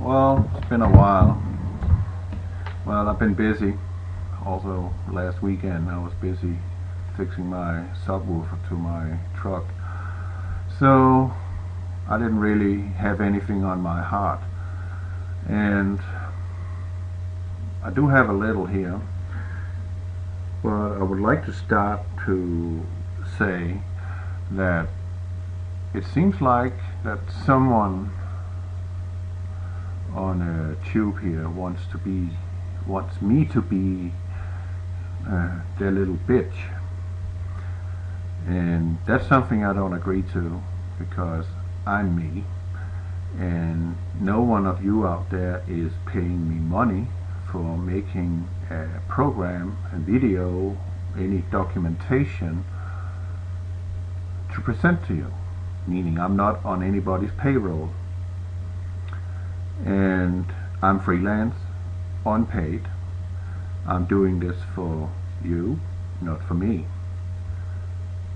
Well, it's been a while. Well, I've been busy. Also, last weekend I was busy fixing my subwoofer to my truck. So, I didn't really have anything on my heart. And I do have a little here. But I would like to start to say that it seems like that someone on a tube here wants me to be their little bitch, and that's something I don't agree to, because I'm me, and no one of you out there is paying me money for making a program, a video, any documentation to present to you, meaning I'm not on anybody's payroll. And I'm freelance, unpaid. I'm doing this for you, not for me.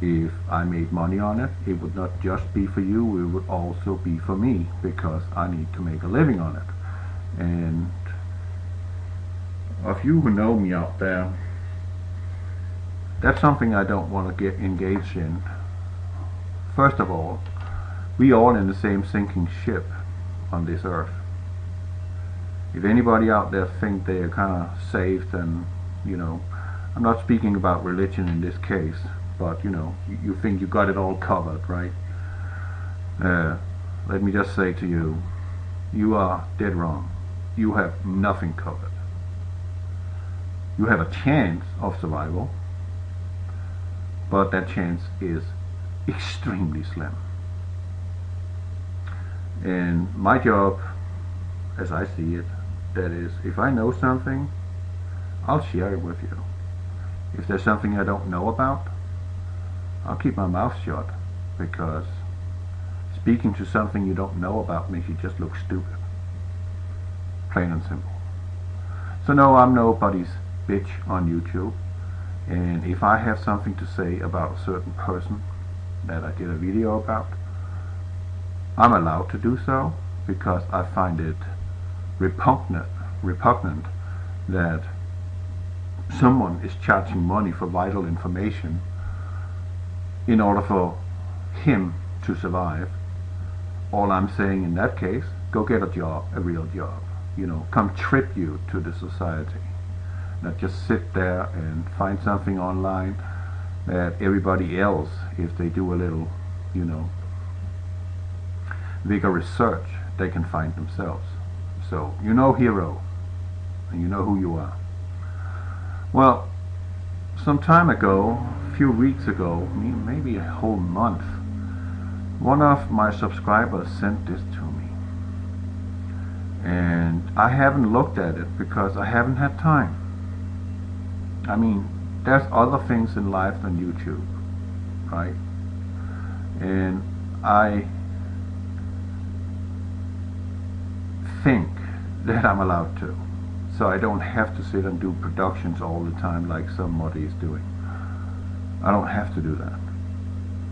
If I made money on it, it would not just be for you, it would also be for me, because I need to make a living on it. And of you who know me out there, that's something I don't want to get engaged in. First of all, we all in the same sinking ship on this earth. If anybody out there think they are kind of saved, and I'm not speaking about religion in this case, but you think you got it all covered, right? Let me just say to you, you are dead wrong. You have nothing covered. You have a chance of survival, but that chance is extremely slim. And my job, as I see it, that is, if I know something, I'll share it with you. If there's something I don't know about, I'll keep my mouth shut, because speaking to something you don't know about makes you just look stupid. Plain and simple. So no, I'm nobody's bitch on YouTube, and if I have something to say about a certain person that I did a video about, I'm allowed to do so, because I find it repugnant that someone is charging money for vital information in order for him to survive. All I'm saying in that case, go get a job, a real job. Contribute to the society. Not just sit there and find something online that everybody else, if they do a little, vigorous search, they can find themselves. So, hero, and you know who you are. Well, some time ago, a few weeks ago, maybe a whole month, one of my subscribers sent this to me. And I haven't looked at it because I haven't had time. I mean, there's other things in life than YouTube, right? And I think that I'm allowed to, so I don't have to sit and do productions all the time like somebody is doing. I don't have to do that.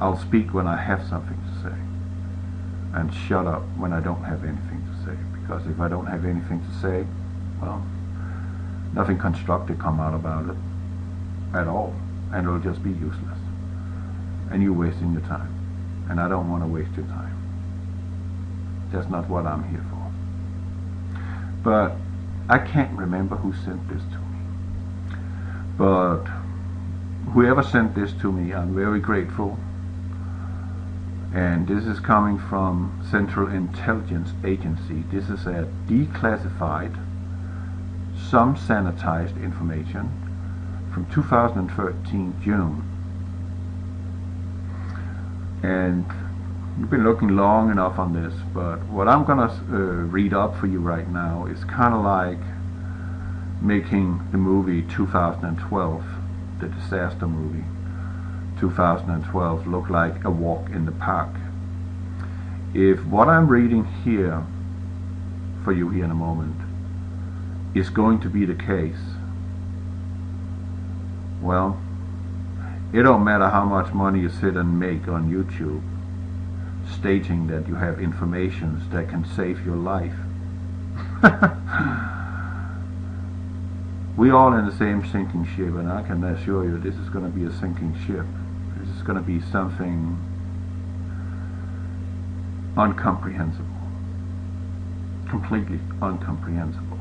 I'll speak when I have something to say, and shut up when I don't have anything to say, because if I don't have anything to say, well, nothing constructive come out about it at all, and it'll just be useless, and you're wasting your time, and I don't want to waste your time. That's not what I'm here for. But I can't remember who sent this to me. But whoever sent this to me, I'm very grateful. And this is coming from Central Intelligence Agency. This is a declassified, some sanitized information from 2013 June. And you've been looking long enough on this, but what I'm gonna read up for you right now is kind of like making the movie 2012, the disaster movie 2012, look like a walk in the park. If what I'm reading here for you here in a moment is going to be the case, well, it don't matter how much money you sit and make on YouTube stating that you have information that can save your life. We all in the same sinking ship, and I can assure you this is going to be a sinking ship. This is going to be something incomprehensible. Completely incomprehensible.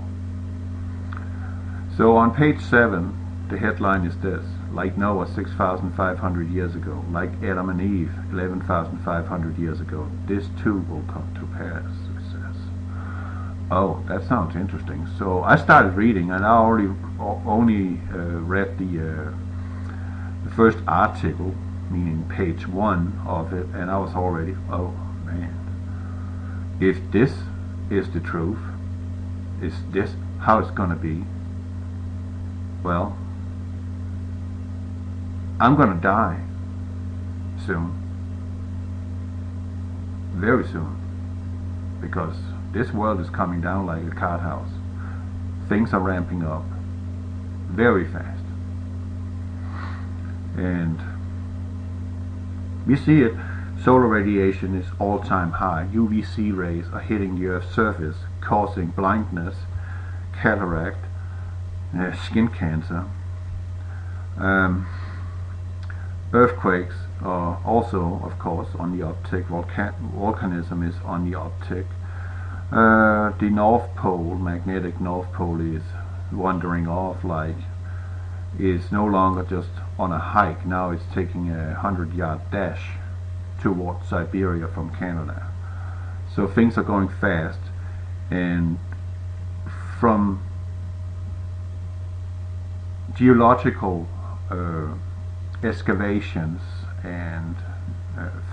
So on page 7, the headline is this: like Noah 6,500 years ago, like Adam and Eve 11,500 years ago, this too will come to pass, it says. Oh, that sounds interesting. So I started reading, and I only read the first article, meaning page 1 of it, and I was already, oh man, if this is the truth, is this how it's gonna be? Well, I'm gonna die soon, very soon, because this world is coming down like a cart house. Things are ramping up very fast, and we see it. Solar radiation is all-time high. UVC rays are hitting the Earth's surface, causing blindness, cataract, skin cancer. Earthquakes are also, of course, on the uptick. Volcanism is on the uptick. The North Pole, magnetic North Pole, is wandering off, like is no longer just on a hike. Now it's taking a 100-yard dash towards Siberia from Canada. So things are going fast, and from geological excavations and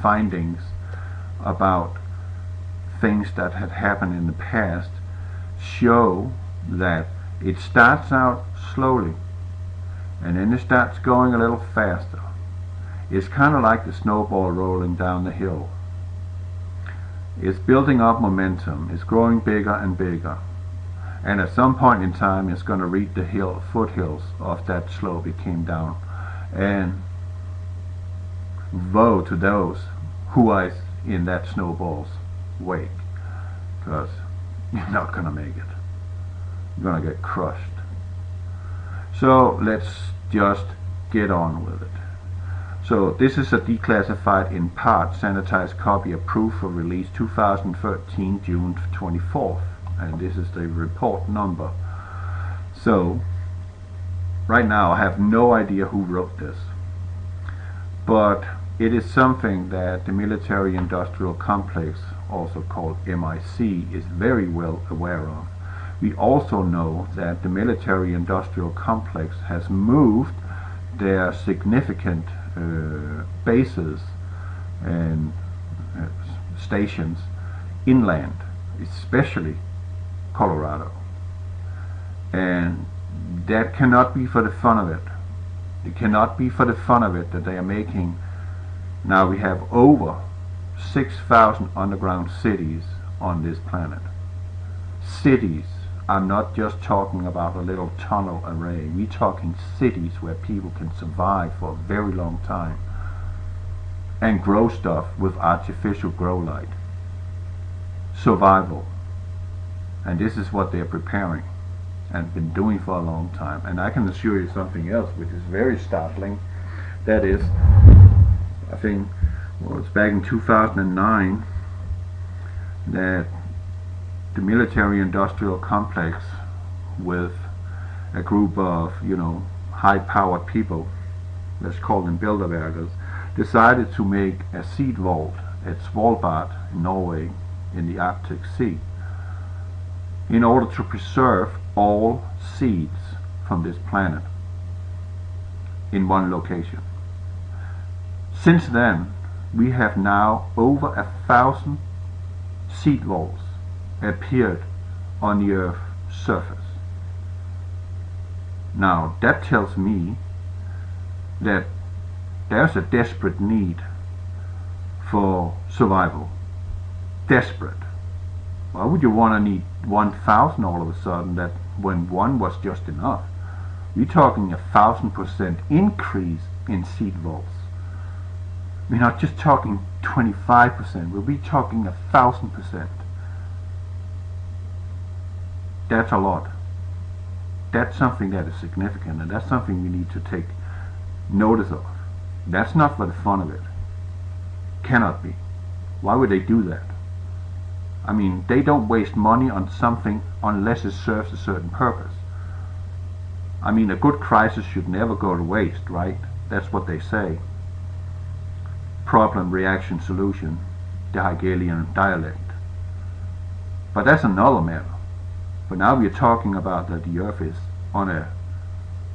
findings about things that had happened in the past show that it starts out slowly and then it starts going a little faster. It's kind of like the snowball rolling down the hill. It's building up momentum. It's growing bigger and bigger, and at some point in time it's going to reach the foothills of that slope it came down. And woe to those who are in that snowball's wake, because you're not going to make it. You're going to get crushed. So let's just get on with it. So this is a declassified, in part sanitized copy approved for release 2013 June 24th, and this is the report number. So right now I have no idea who wrote this, but it is something that the military industrial complex, also called MIC, is very well aware of. We also know that the military industrial complex has moved their significant bases and stations inland, especially Colorado, and that cannot be for the fun of it. It cannot be for the fun of it that they are making. Now we have over 6,000 underground cities on this planet. Cities. I'm not just talking about a little tunnel array. We're talking cities where people can survive for a very long time and grow stuff with artificial grow light. Survival. And this is what they're preparing and been doing for a long time. And I can assure you something else which is very startling. That is, I think, well, it's back in 2009 that the military industrial complex, with a group of, high-powered people, let's call them Bilderbergers, decided to make a seed vault at Svalbard in Norway in the Arctic Sea in order to preserve all seeds from this planet in one location. Since then, we have now over 1,000 seed vaults appeared on the Earth's surface. Now that tells me that there's a desperate need for survival. Desperate. Why would you want to need 1,000 all of a sudden, that when one was just enough? We're talking 1,000% increase in seed vaults. We're not just talking 25%, we'll be talking 1,000%. That's a lot. That's something that is significant, and that's something we need to take notice of. That's not for the fun of it. Cannot be. Why would they do that? I mean, they don't waste money on something unless it serves a certain purpose. I mean, a good crisis should never go to waste, right? That's what they say. Problem, reaction, solution, the Hegelian dialect. But that's another matter. But now we're talking about that the Earth is on a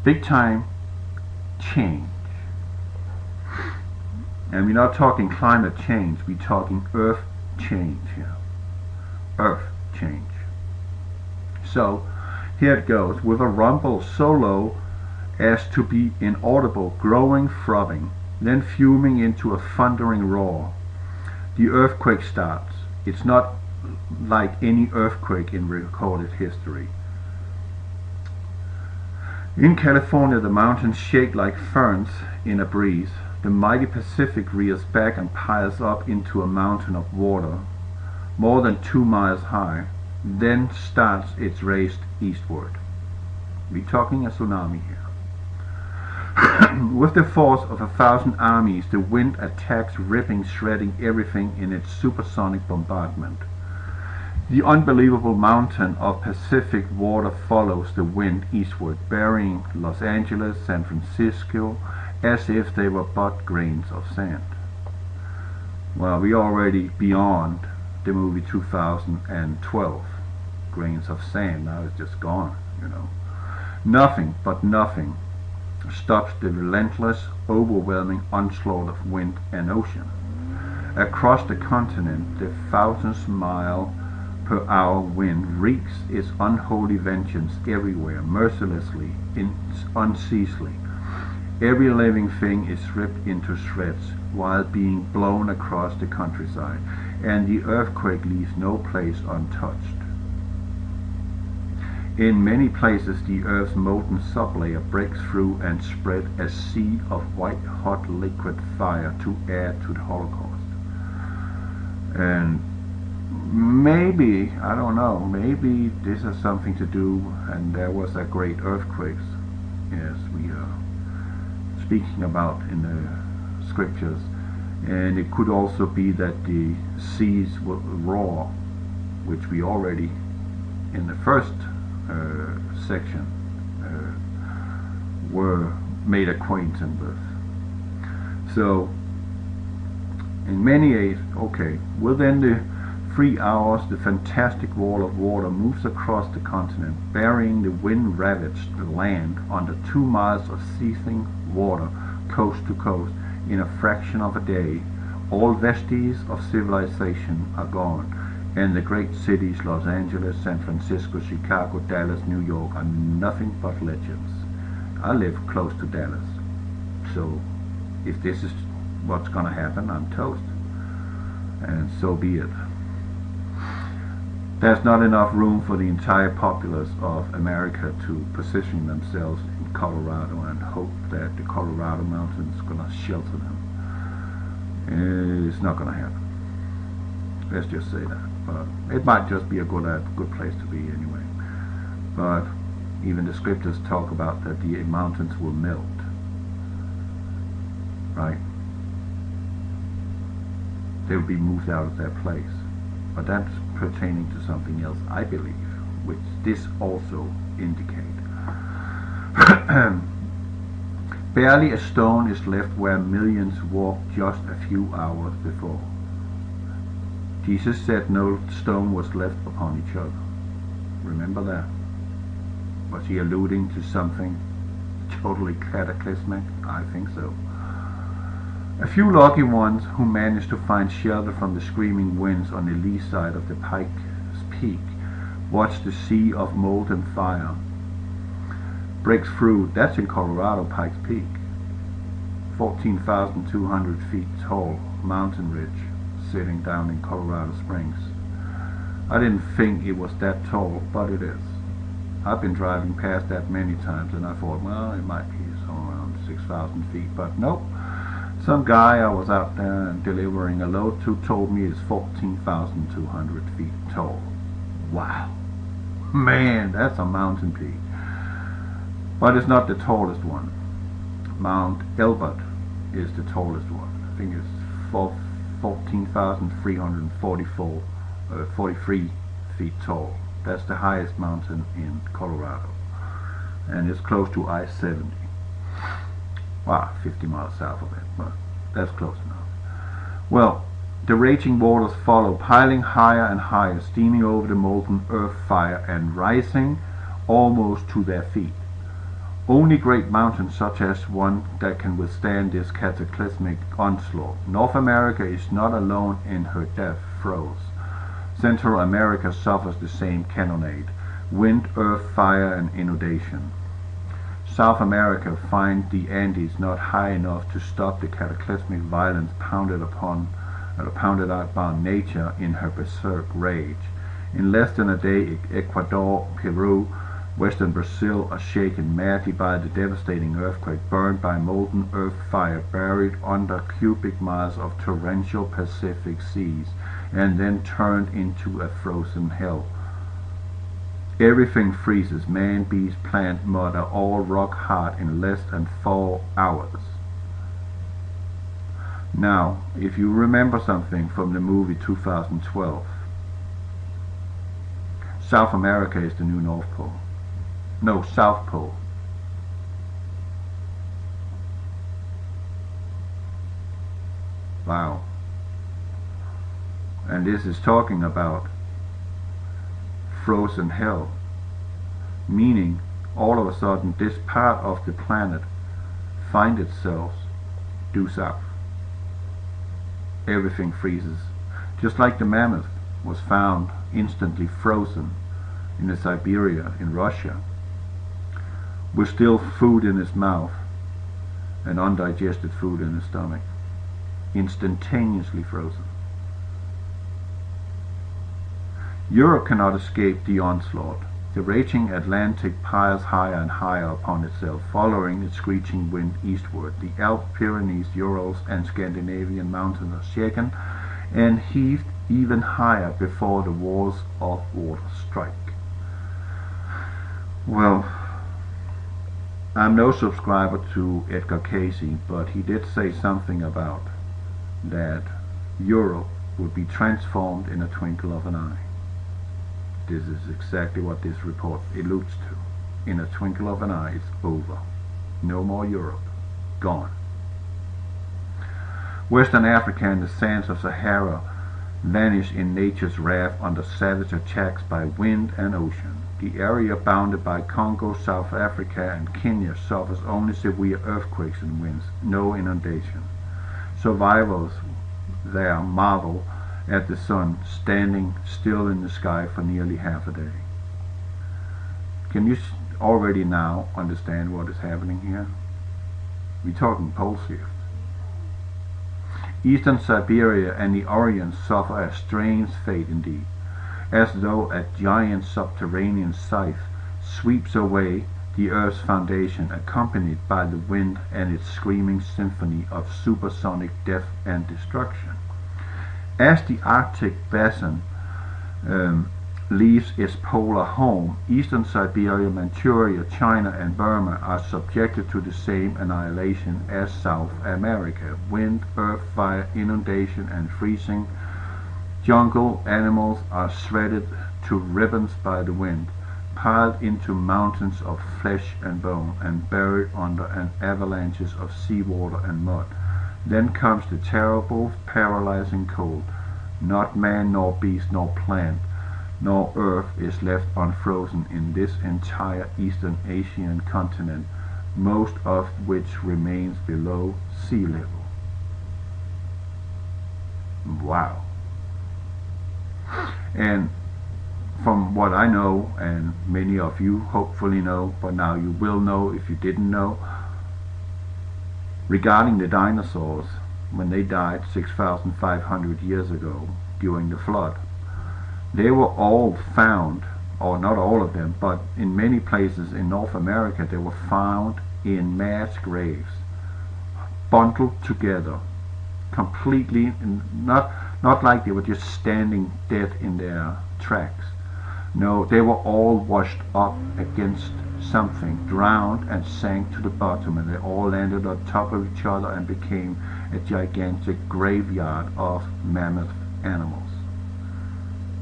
big time change. And we're not talking climate change, we're talking Earth change here. Earth change. So, here it goes, with a rumble so low as to be inaudible, growing, throbbing, then fuming into a thundering roar. The earthquake starts. It's not like any earthquake in recorded history. In California, the mountains shake like ferns in a breeze. The mighty Pacific rears back and piles up into a mountain of water, more than 2 miles high, then starts its race eastward. We're talking a tsunami here. With the force of 1,000 armies, the wind attacks, ripping, shredding everything in its supersonic bombardment. The unbelievable mountain of Pacific water follows the wind eastward, burying Los Angeles, San Francisco, as if they were but grains of sand. Well, we're already beyond the movie 2012. Grains of sand, now it's just gone, you know. Nothing but nothing stops the relentless, overwhelming onslaught of wind and ocean. Across the continent, the 1,000-mile-per-hour wind wreaks its unholy vengeance everywhere, mercilessly, unceasingly. Every living thing is ripped into shreds while being blown across the countryside, and the earthquake leaves no place untouched. In many places, the Earth's molten sublayer breaks through and spreads a sea of white-hot liquid fire to add to the Holocaust. And maybe, I don't know, maybe this has something to do, and there was a great earthquake, as we are speaking about in the scriptures. And it could also be that the seas will roar, which we already, in the first section, were made acquaintance with. So, in many ways, okay, within the 3 hours, the fantastic wall of water moves across the continent, burying the wind-ravaged land under 2 miles of seething water, coast to coast, in a fraction of a day. All vestiges of civilization are gone, and the great cities Los Angeles, San Francisco, Chicago, Dallas, New York are nothing but legends. I live close to Dallas, so if this is what's going to happen, I'm toast, and so be it. There's not enough room for the entire populace of America to position themselves in Colorado and hope that the Colorado mountains are going to shelter them. It's not going to happen. Let's just say that. But it might just be a good place to be anyway. But even the scriptures talk about that the mountains will melt. Right? They will be moved out of their place. But that's pertaining to something else, I believe, which this also indicates. Barely a stone is left where millions walked just a few hours before. Jesus said no stone was left upon each other. Remember that? Was he alluding to something totally cataclysmic? I think so. A few lucky ones who managed to find shelter from the screaming winds on the lee side of the Pike's Peak watched the sea of molten fire breaks through. That's in Colorado, Pike's Peak. 14,200 feet tall mountain ridge sitting down in Colorado Springs. I didn't think it was that tall, but it is. I've been driving past that many times, and I thought, well, it might be somewhere around 6,000 feet, but nope. Some guy I was out there and delivering a load to told me it's 14,200 feet tall. Wow. Man, that's a mountain peak. But it's not the tallest one. Mount Elbert is the tallest one. I think it's 14,343 feet tall. That's the highest mountain in Colorado. And it's close to I-70. Wow, 50 miles south of it, but that's close enough. Well, the raging waters follow, piling higher and higher, steaming over the molten earth fire and rising almost to their feet. Only great mountains such as one that can withstand this cataclysmic onslaught. North America is not alone in her death throes. Central America suffers the same cannonade, wind, earth, fire, and inundation. South America finds the Andes not high enough to stop the cataclysmic violence pounded out by nature in her berserk rage. In less than a day, Ecuador, Peru, Western Brazil are shaken madly by the devastating earthquake, burned by molten earth fire, buried under cubic miles of torrential Pacific seas, and then turned into a frozen hell. Everything freezes, man, beast, plant, mud are all rock hard in less than 4 hours. Now, if you remember something from the movie 2012, South America is the new North Pole. No, South Pole. Wow. And this is talking about frozen hell, meaning all of a sudden this part of the planet finds itself due south. Everything freezes, just like the mammoth was found instantly frozen in the Siberia in Russia, with still food in his mouth and undigested food in his stomach, instantaneously frozen. Europe cannot escape the onslaught. The raging Atlantic piles higher and higher upon itself, following its screeching wind eastward. The Alps, Pyrenees, Urals, and Scandinavian mountains are shaken and heaved even higher before the walls of water strike. Well, I'm no subscriber to Edgar Cayce, but he did say something about that Europe would be transformed in a twinkle of an eye. This is exactly what this report alludes to. In a twinkle of an eye, it's over. No more Europe. Gone. Western Africa and the sands of Sahara vanish in nature's wrath under savage attacks by wind and ocean. The area bounded by Congo, South Africa, and Kenya suffers only severe earthquakes and winds, no inundation. Survivors there marvel at the sun standing still in the sky for nearly half a day. Can you already now understand what is happening here? We're talking pole shift. Eastern Siberia and the Orient suffer a strange fate indeed, as though a giant subterranean scythe sweeps away the Earth's foundation, accompanied by the wind and its screaming symphony of supersonic death and destruction. As the Arctic basin leaves its polar home, Eastern Siberia, Manchuria, China, and Burma are subjected to the same annihilation as South America. Wind, earth, fire, inundation, and freezing jungle animals are shredded to ribbons by the wind, piled into mountains of flesh and bone, and buried under avalanches of seawater and mud. Then comes the terrible, paralyzing cold. Not man, nor beast, nor plant, nor earth is left unfrozen in this entire Eastern Asian continent, most of which remains below sea level. Wow. And from what I know, and many of you hopefully know, but now you will know if you didn't know, regarding the dinosaurs, when they died 6,500 years ago during the flood, they were all found, or not all of them, but in many places in North America they were found in mass graves, bundled together, completely, not like they were just standing dead in their tracks, No, they were all washed up against something, drowned and sank to the bottom, and they all landed on top of each other and became a gigantic graveyard of mammoth animals.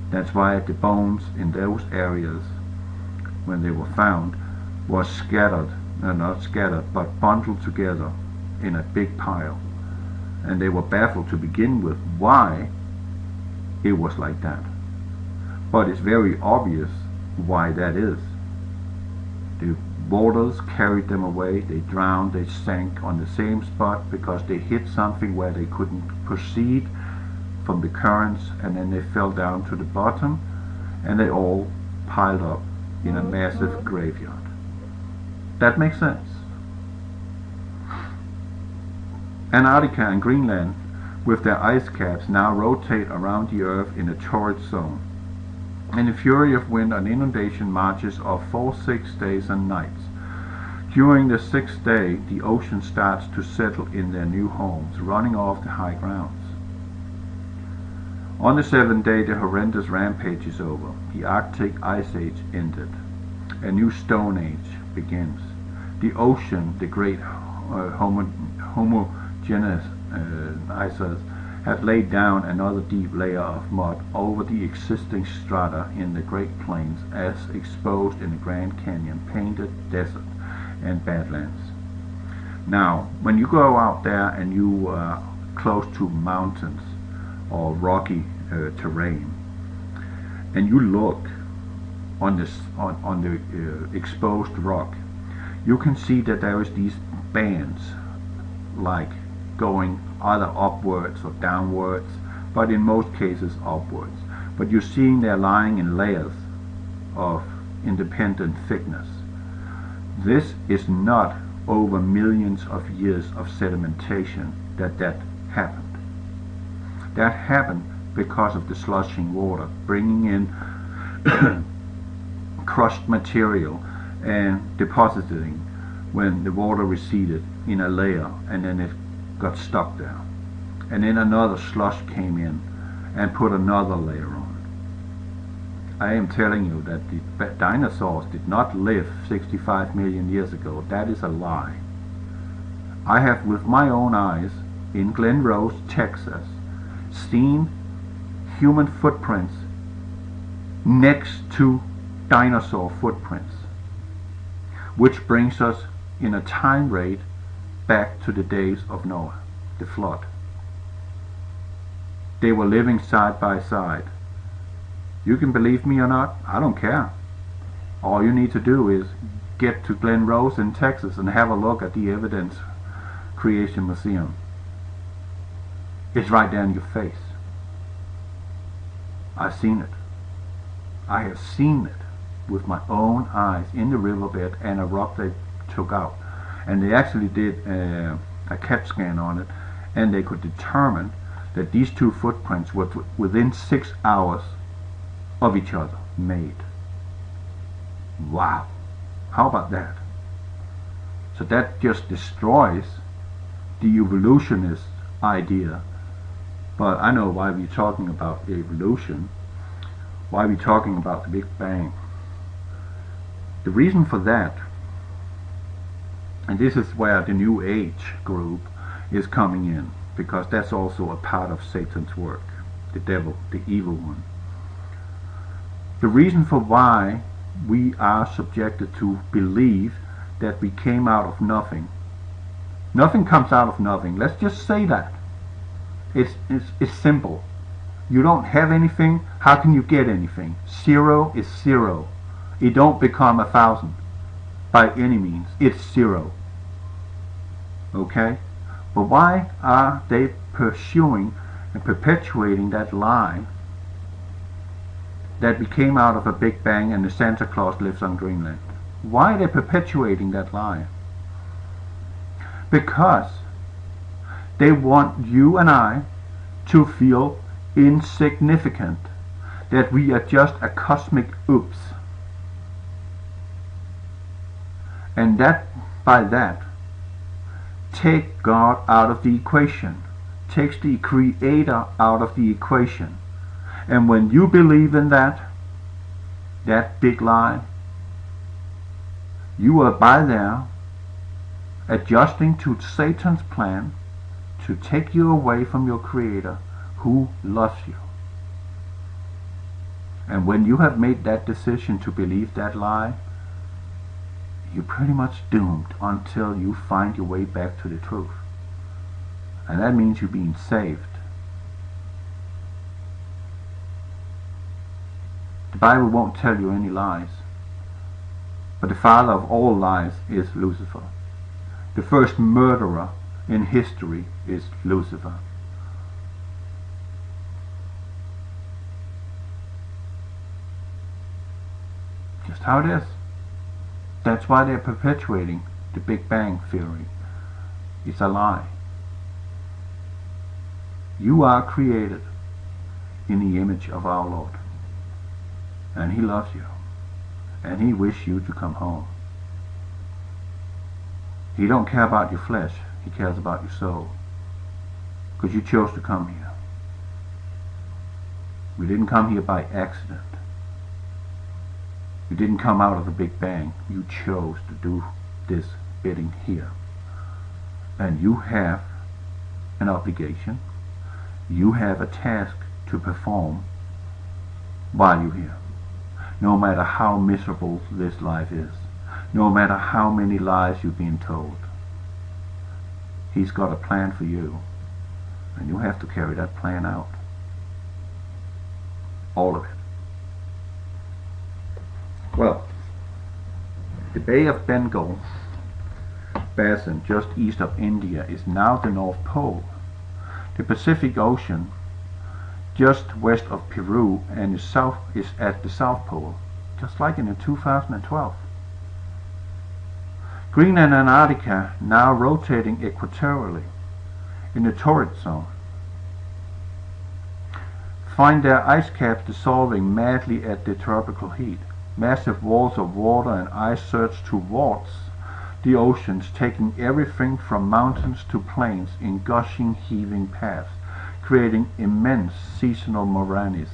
That's why the bones in those areas, when they were found, were scattered, not scattered, but bundled together in a big pile. And they were baffled to begin with why it was like that. But it's very obvious why that is. The waters carried them away, they drowned, they sank on the same spot because they hit something where they couldn't proceed from the currents, and then they fell down to the bottom, and they all piled up in a massive graveyard. That makes sense. Antarctica and Greenland, with their ice caps, now rotate around the Earth in a torrid zone. And the fury of wind and inundation marches of 6 days and nights. During the 6th day, the ocean starts to settle in their new homes, running off the high grounds. On the 7th day, the horrendous rampage is over. The Arctic Ice Age ended. A new Stone Age begins. The ocean, the great homogeneous icers, have laid down another deep layer of mud over the existing strata in the Great Plains, as exposed in the Grand Canyon, Painted Desert, and Badlands. Now, when you go out there and you are close to mountains or rocky terrain, and you look on the exposed rock, you can see that there is these bands, like going either upwards or downwards, but in most cases upwards. But you're seeing they're lying in layers of independent thickness. This is not over millions of years of sedimentation that happened. That happened because of the slushing water, bringing in crushed material and depositing when the water receded in a layer, and then it got stuck there. And then another slush came in and put another layer on. I am telling you that the dinosaurs did not live 65 million years ago. That is a lie. I have with my own eyes in Glen Rose, Texas, seen human footprints next to dinosaur footprints, which brings us in a time rate back to the days of Noah, the flood. They were living side by side. You can believe me or not, I don't care. All you need to do is get to Glen Rose in Texas and have a look at the Evidence Creation Museum. It's right there in your face. I've seen it. I have seen it with my own eyes in the riverbed and a rock they took out. And they actually did a CAT scan on it, and they could determine that these two footprints were within 6 hours of each other made. Wow. How about that? So that just destroys the evolutionist idea. But I know why we're talking about evolution, why we're talking about the Big Bang. The reason for that, and this is where the New Age group is coming in, because that's also a part of Satan's work, the devil, the evil one. The reason for why we are subjected to believe that we came out of nothing. Nothing comes out of nothing. Let's just say that. It's simple. You don't have anything, how can you get anything? 0 is 0. It don't become 1,000 by any means. It's 0. Okay? But why are they pursuing and perpetuating that lie that we came out of a Big Bang and the Santa Claus lives on Greenland? Why are they perpetuating that lie? Because they want you and I to feel insignificant, that we are just a cosmic oops. And that, by that, take God out of the equation, takes the Creator out of the equation. And when you believe in that, that big lie, you are by there adjusting to Satan's plan to take you away from your Creator who loves you. And when you have made that decision to believe that lie, you're pretty much doomed until you find your way back to the truth. And that means you're being saved. The Bible won't tell you any lies. But the father of all lies is Lucifer. The first murderer in history is Lucifer. Just how it is. That's why they're perpetuating the Big Bang theory. It's a lie. You are created in the image of our Lord. And He loves you. And He wishes you to come home. He don't care about your flesh. He cares about your soul. Because you chose to come here. We didn't come here by accident. You didn't come out of the Big Bang. You chose to do this bidding here. And you have an obligation. You have a task to perform while you're here. No matter how miserable this life is. No matter how many lies you've been told. He's got a plan for you. And you have to carry that plan out. All of it. Well, the Bay of Bengal basin just east of India is now the North Pole. The Pacific Ocean just west of Peru and is at the South Pole, just like in 2012. Greenland and Antarctica now rotating equatorially in the torrid zone. Find their ice caps dissolving madly at the tropical heat. Massive walls of water and ice surge towards the oceans, taking everything from mountains to plains in gushing, heaving paths, creating immense seasonal moraines.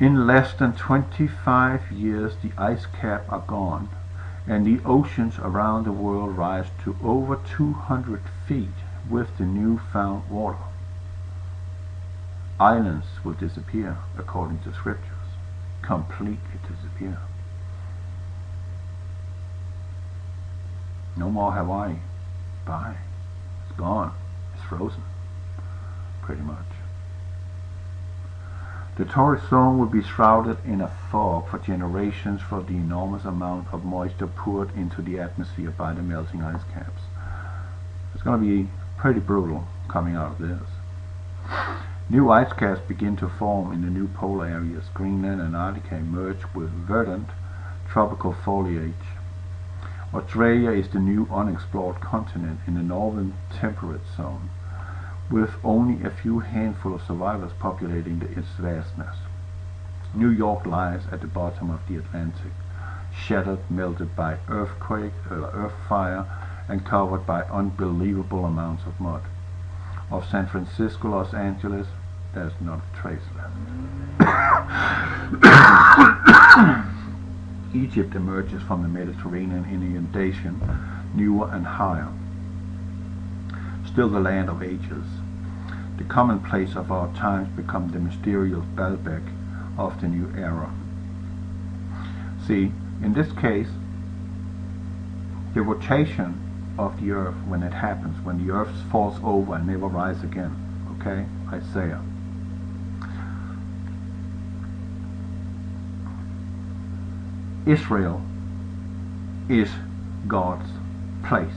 In less than 25 years, the ice cap are gone, and the oceans around the world rise to over 200 feet with the newfound water. Islands will disappear, according to scriptures. Completely disappear. No more Hawaii. Bye. It's gone. It's frozen. Pretty much. The torrid zone will be shrouded in a fog for generations for the enormous amount of moisture poured into the atmosphere by the melting ice caps. It's going to be pretty brutal coming out of this. New ice caps begin to form in the new polar areas. Greenland and Antarctica merge with verdant tropical foliage. Australia is the new unexplored continent in the northern temperate zone, with only a few handful of survivors populating its vastness. New York lies at the bottom of the Atlantic, shattered, melted by earthquake, earth fire, and covered by unbelievable amounts of mud. Of San Francisco, Los Angeles, there's not a trace left. Egypt emerges from the Mediterranean inundation, newer and higher. Still the land of ages. The commonplace of our times become the mysterious Baalbek of the new era. See, in this case, the rotation of the earth, when it happens, when the earth falls over and never rise again, okay? Isaiah. Israel is God's place,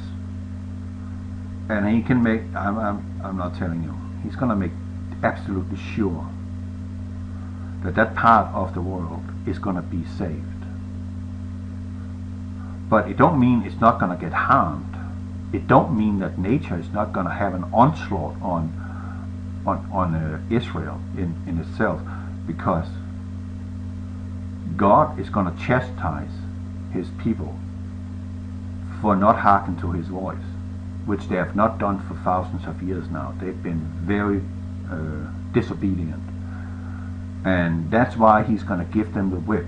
and He can make. I'm not telling you. He's going to make absolutely sure that that part of the world is going to be saved. But it don't mean it's not going to get harmed. It don't mean that nature is not going to have an onslaught on Israel in itself, because God is going to chastise His people for not hearkening to His voice, which they have not done for thousands of years now. They've been very disobedient. And that's why he's going to give them the whip.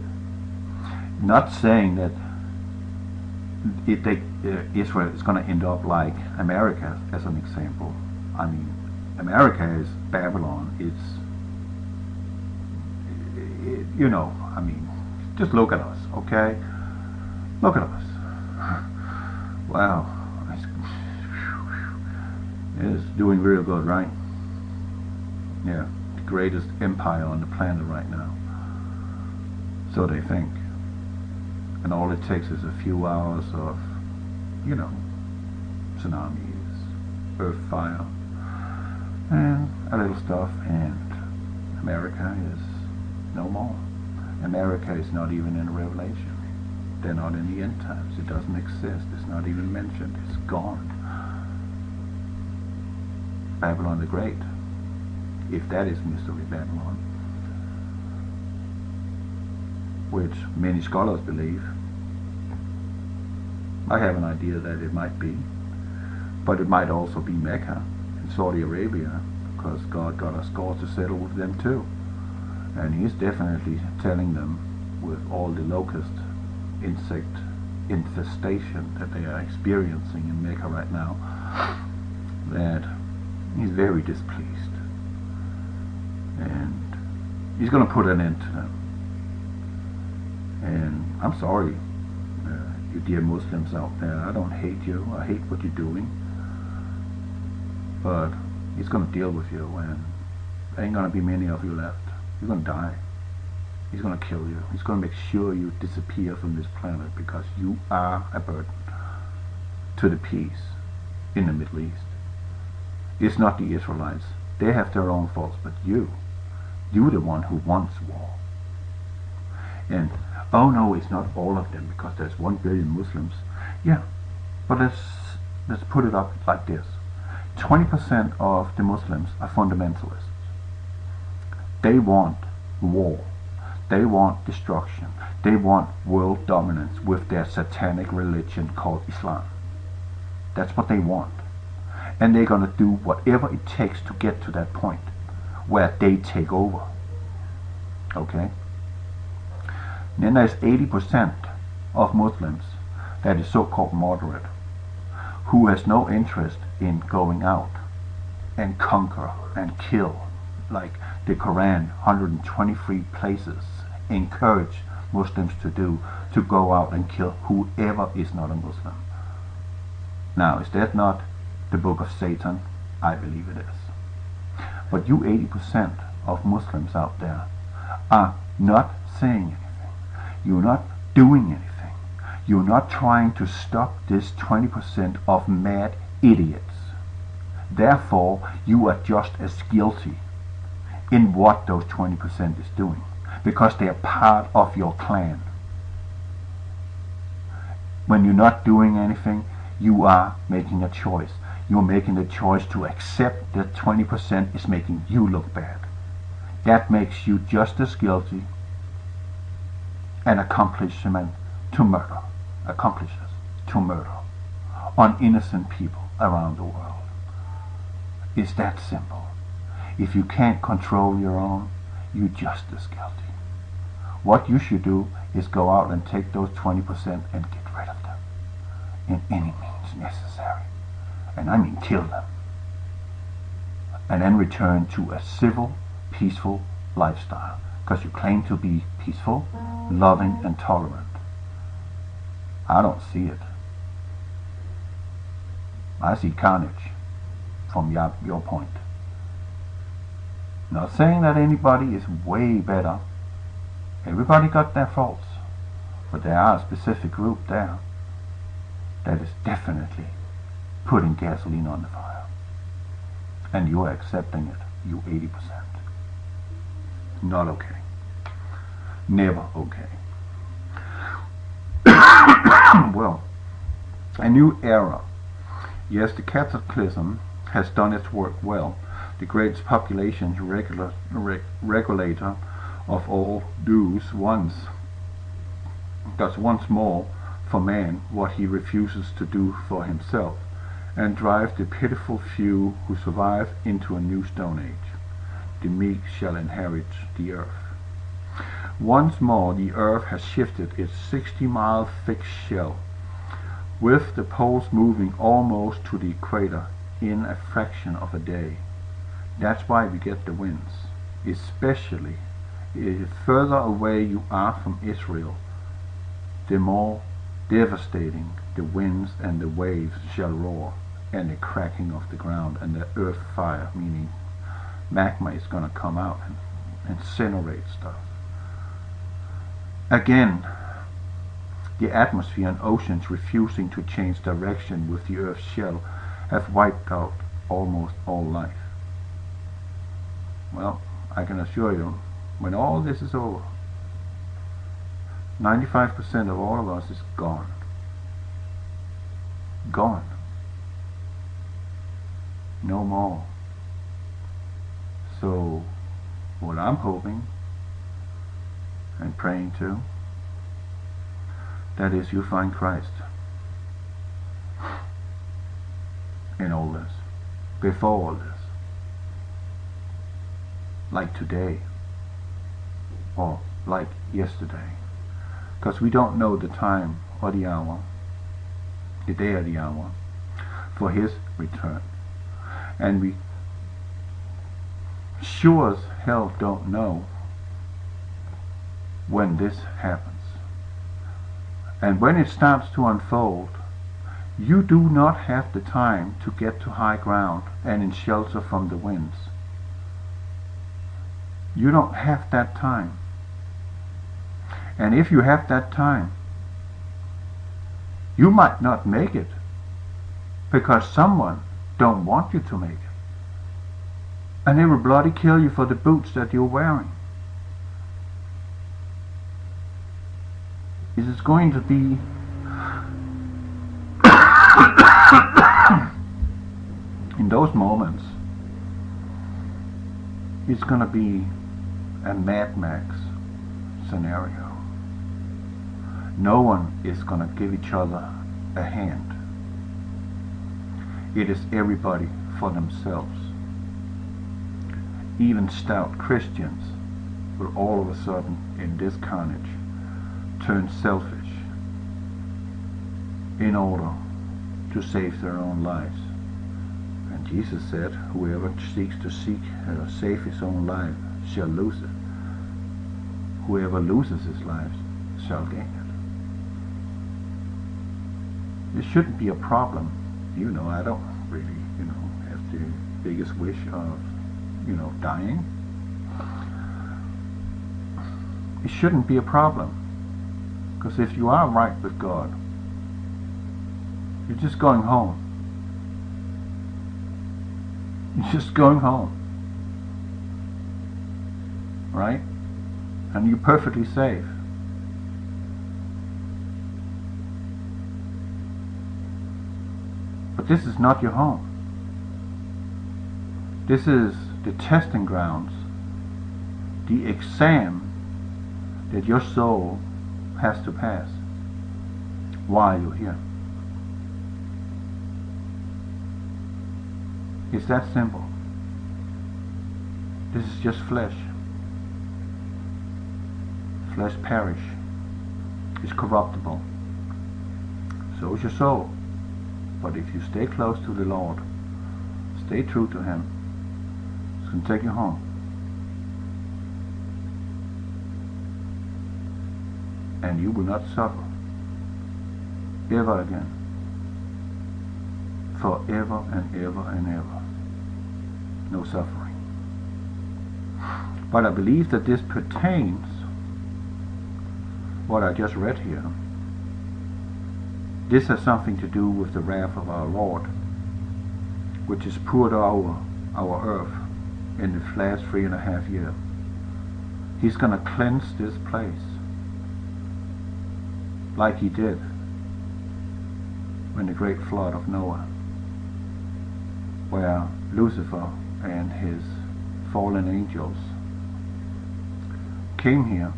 Not saying that Israel is going to end up like America, as an example. I mean, America is Babylon. You know, I mean, just look at us, okay? Look at us. Wow. It's doing real good, right? Yeah, the greatest empire on the planet right now. So they think. And all it takes is a few hours of, you know, tsunamis, earth fire, and a little stuff, and America is no more. America is not even in Revelation. They're not in the end times. It doesn't exist. It's not even mentioned. It's gone. Babylon the Great, if that is Mystery Babylon, which many scholars believe. I have an idea that it might be, but it might also be Mecca in Saudi Arabia, because God got a score to settle with them too. And he's definitely telling them, with all the locust insect infestation that they are experiencing in Mecca right now, that he's very displeased. And he's going to put an end to them. And I'm sorry, you dear Muslims out there, I don't hate you, I hate what you're doing, but he's going to deal with you, and there ain't going to be many of you left. You're going to die. He's going to kill you. He's going to make sure you disappear from this planet, because you are a burden to the peace in the Middle East. It's not the Israelites. They have their own faults, but you're the one who wants war. And oh no, it's not all of them, because there's 1 billion Muslims. Yeah, but let's put it up like this. 20% of the Muslims are fundamentalists. They want war. They want destruction. They want world dominance with their satanic religion called Islam. That's what they want. And they're going to do whatever it takes to get to that point where they take over. Okay? Then there's 80% of Muslims that is so-called moderate, who has no interest in going out and conquer and kill, like the Quran, 123 places encourage Muslims to do, to go out and kill whoever is not a Muslim. Now, is that not the book of Satan? I believe it is. But you 80% of Muslims out there are not saying anything. You're not doing anything. You're not trying to stop this 20% of mad idiots. Therefore, you are just as guilty in what those 20% is doing, because they are part of your clan. When you're not doing anything, you are making a choice. You're making the choice to accept that 20% is making you look bad. That makes you just as guilty an accomplishment to murder, accomplices to murder on innocent people around the world. It's that simple. If you can't control your own, you're just as guilty. What you should do is go out and take those 20% and get rid of them in any means necessary. And I mean kill them. And then return to a civil, peaceful lifestyle, because you claim to be peaceful, loving, and tolerant. I don't see it. I see carnage from your point. Not saying that anybody is way better. Everybody got their faults. But there are a specific group there that is definitely putting gasoline on the fire. And you are accepting it, you 80%. Not okay. Never okay. Well, a new era. Yes, the cataclysm has done its work well. The greatest population regulator of all does once more for man what he refuses to do for himself, and drive the pitiful few who survive into a new Stone Age. The meek shall inherit the earth. Once more the Earth has shifted its 60-mile thick shell, with the poles moving almost to the equator in a fraction of a day. That's why we get the winds, especially the further away you are from Israel, the more devastating the winds and the waves shall roar, and the cracking of the ground and the earth fire, meaning magma is going to come out and incinerate stuff. Again, the atmosphere and oceans refusing to change direction with the Earth's shell have wiped out almost all life. Well, I can assure you, when all this is over, 95% of all of us is gone. Gone. No more. So, what I'm hoping and praying to, that is, you find Christ in all this, before all this, like today, or like yesterday, because we don't know the time or the hour, the day or the hour, for His return, and we sure as hell don't know when this happens. And when it starts to unfold, you do not have the time to get to high ground and in shelter from the winds. You don't have that time. And if you have that time, you might not make it because someone don't want you to make it. And they will bloody kill you for the boots that you're wearing. It is going to be in those moments, it's going to be a Mad Max scenario. No one is going to give each other a hand. It is everybody for themselves. Even stout Christians will all of a sudden, in this carnage, turn selfish in order to save their own lives. And Jesus said, whoever seeks to save his own life shall lose it. Whoever loses his life shall gain it. It shouldn't be a problem. You know, I don't really, have the biggest wish of, dying. It shouldn't be a problem. Because if you are right with God, you're just going home. You're just going home. Right? And you're perfectly safe. But this is not your home. This is the testing grounds, the exam that your soul has to pass while you're here. It's that simple. This is just flesh. Flesh perish. It's corruptible. So is your soul. But if you stay close to the Lord, stay true to Him, He's going to take you home. And you will not suffer ever again, forever and ever and ever. No suffering. But I believe that this pertains, what I just read here, this has something to do with the wrath of our Lord, which is poured over our earth in the last 3.5 years. He's going to cleanse this place like He did when the great flood of Noah, where Lucifer and his fallen angels came here,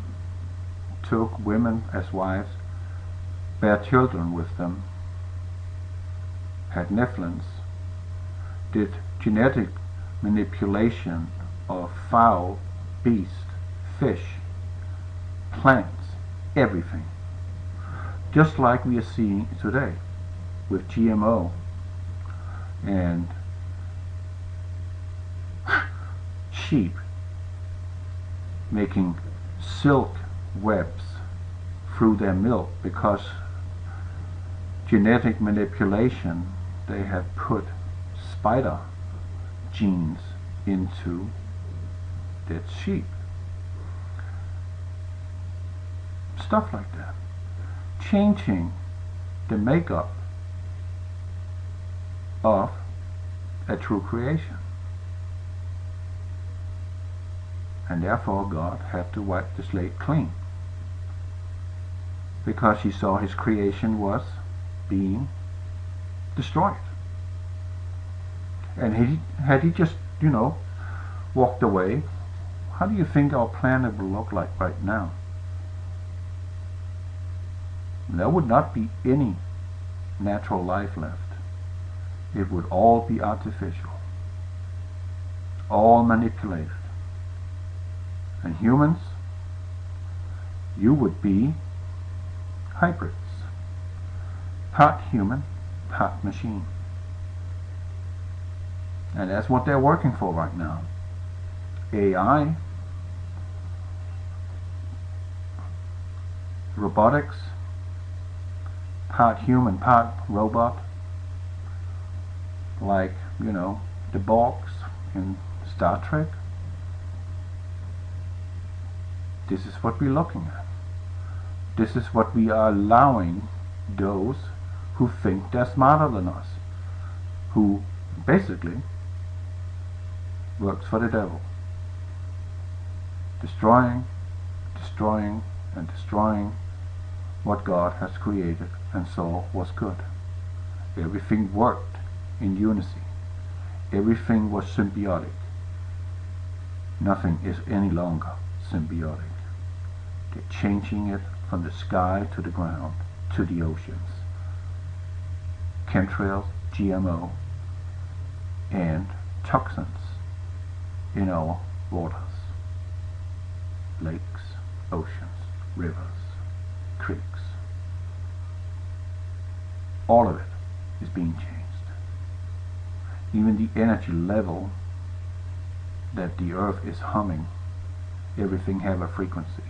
took women as wives, bare children with them, had Nephilims, did genetic manipulation of fowl, beast, fish, plants, everything. Just like we are seeing today with GMO and sheep making silk webs through their milk because genetic manipulation, they have put spider genes into that sheep. Stuff like that. Changing the makeup of a true creation. And therefore God had to wipe the slate clean, because he saw his creation was being destroyed. And had he just, walked away, how do you think our planet will look like right now? There would not be any natural life left. It would all be artificial, all manipulated. And humans, you would be hybrids, part human, part machine. And that's what they're working for right now. AI, robotics, part human, part robot, like, the Borgs in Star Trek. This is what we're looking at. This is what we are allowing those who think they're smarter than us, who basically works for the devil. Destroying, and destroying what God has created and saw was good. Everything worked in unity. Everything was symbiotic. Nothing is any longer symbiotic. They're changing it from the sky to the ground to the oceans. Chemtrails, GMO, and toxins in our waters, lakes, oceans, rivers, creeks. All of it is being changed. Even the energy level that the earth is humming, everything have a frequency.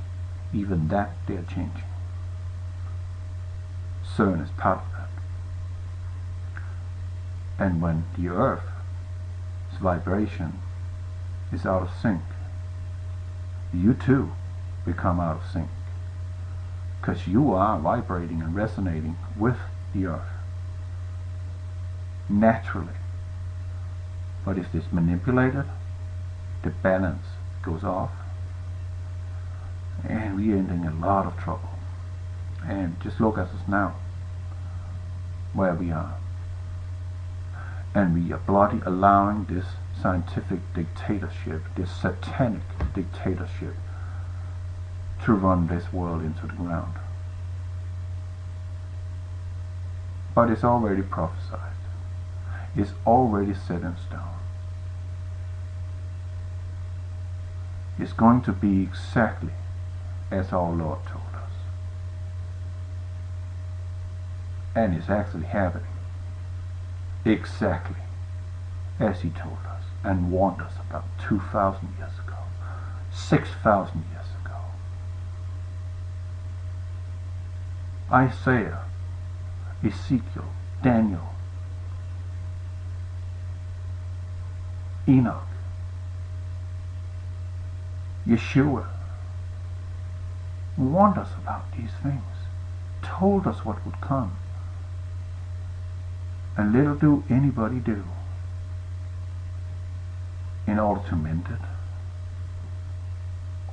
Even that they're changing. CERN is part of that. And when the earth's vibration is out of sync, you too become out of sync, because you are vibrating and resonating with the earth naturally. But if it's manipulated, the balance goes off, and we are in a lot of trouble. And just look at us now, where we are. And we are bloody allowing this scientific dictatorship, this satanic dictatorship, to run this world into the ground. But it's already prophesied. It's already set in stone. It's going to be exactly as our Lord told us. And it's actually happening exactly as he told us and warned us about 2,000 years ago, 6,000 years ago. Isaiah, Ezekiel, Daniel, Enoch, Yeshua warned us about these things, told us what would come. And little do anybody do in order to mend it,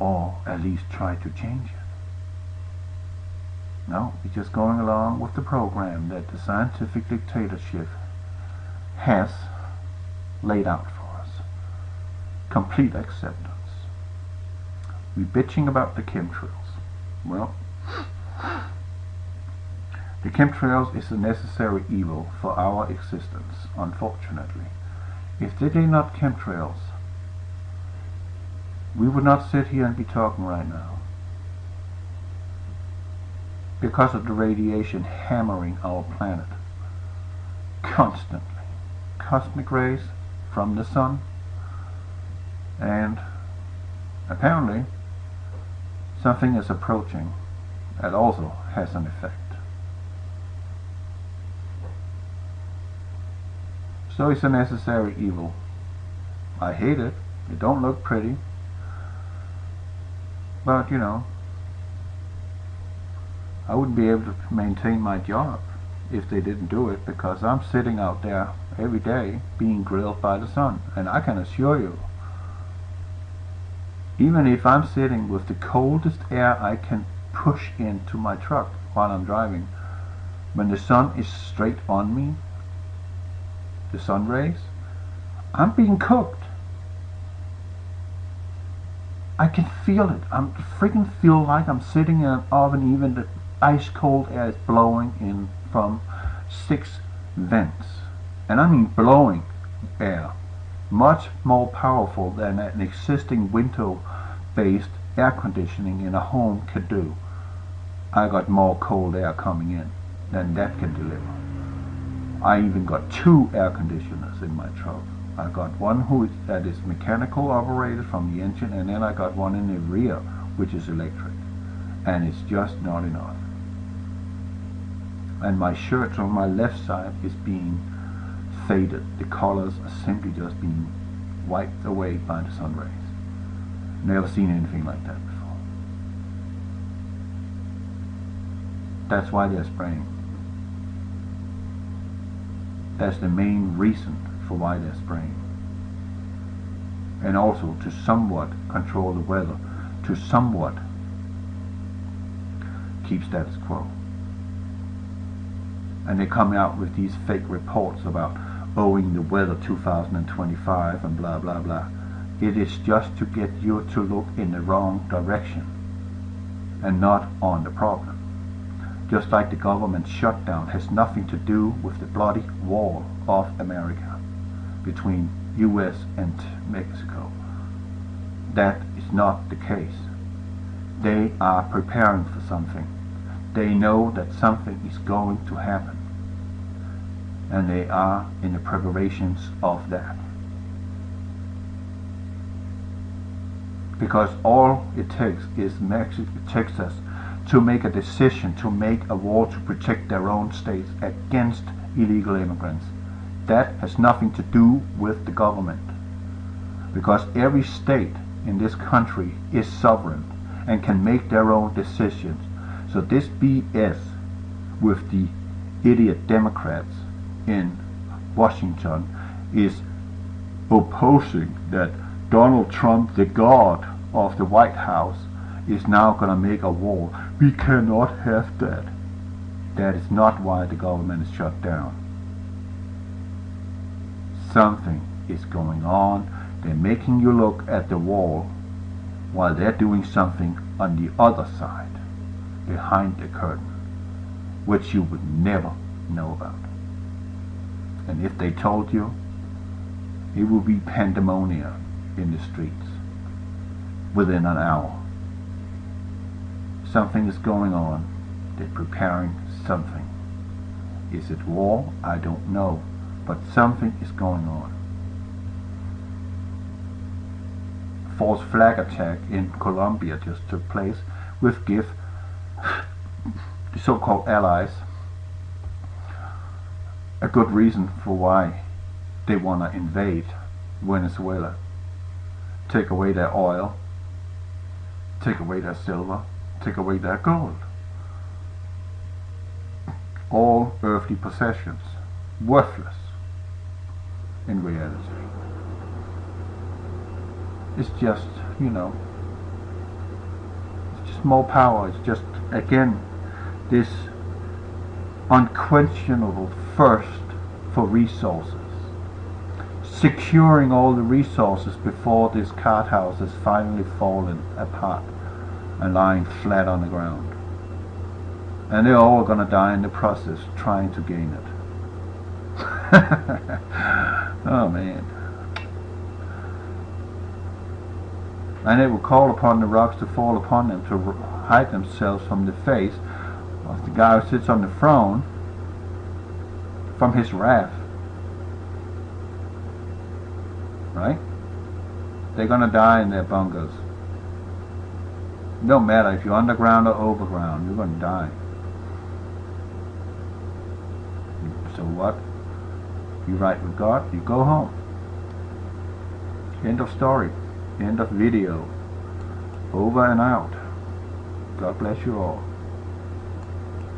or at least try to change it. No, we're just going along with the program that the scientific dictatorship has laid out for us. Complete acceptance. We're bitching about the chemtrails. Well, the chemtrails is a necessary evil for our existence, unfortunately. If they were not chemtrails, we would not sit here and be talking right now. because of the radiation hammering our planet constantly. Cosmic rays from the sun, and apparently something is approaching that also has an effect. So it's a necessary evil. I hate it. It don't look pretty. But, you know, I wouldn't be able to maintain my job if they didn't do it, because I'm sitting out there every day being grilled by the sun. And I can assure you, even if I'm sitting with the coldest air I can push into my truck while I'm driving, when the sun is straight on me, the sun rays, I'm being cooked. I can feel it. I freaking feel like I'm sitting in an oven, even the ice cold air is blowing in from 6 vents. And I mean blowing air. Much more powerful than an existing window-based air conditioning in a home could do. I got more cold air coming in than that can deliver. I even got 2 air conditioners in my truck. I got one that is mechanical operated from the engine, and then I got one in the rear which is electric, and it's just not enough. And my shirt on my left side is being faded. The colors are simply just being wiped away by the sun rays. Never seen anything like that before. That's why they're spraying. That's the main reason for why they're spraying. And also to somewhat control the weather, to somewhat keep status quo. And they come out with these fake reports about owing the weather 2025 and blah blah blah. It is just to get you to look in the wrong direction and not on the problem. Just like the government shutdown has nothing to do with the bloody wall of America between US and Mexico. That is not the case. They are preparing for something. They know that something is going to happen, and they are in the preparations of that. Because all it takes is Texas to make a decision to make a war to protect their own states against illegal immigrants. That has nothing to do with the government, because every state in this country is sovereign and can make their own decisions. So this BS with the idiot Democrats in Washington is opposing that Donald Trump, the god of the White House, is now going to make a war. We cannot have that. That is not why the government is shut down. Something is going on. They're making you look at the wall while they're doing something on the other side, behind the curtain, which you would never know about. And if they told you, it would be pandemonium in the streets within an hour. Something is going on. They're preparing something. Is it war? I don't know. But something is going on. False flag attack in Colombia just took place, which give the so-called allies a good reason for why they want to invade Venezuela. Take away their oil, take away their silver, take away their gold. All earthly possessions, worthless in reality. It's just, you know, it's just more power. It's just, again, this unquestionable thirst for resources. Securing all the resources before this cart house has finally fallen apart and lying flat on the ground. And they're all going to die in the process trying to gain it. Oh man. And they will call upon the rocks to fall upon them to hide themselves from the face Plus the guy who sits on the throne, from his wrath, right? They're gonna die in their bunkers. No matter if you're underground or overground, you're gonna die. So what? You write with God, you go home. End of story. End of video. Over and out. God bless you all.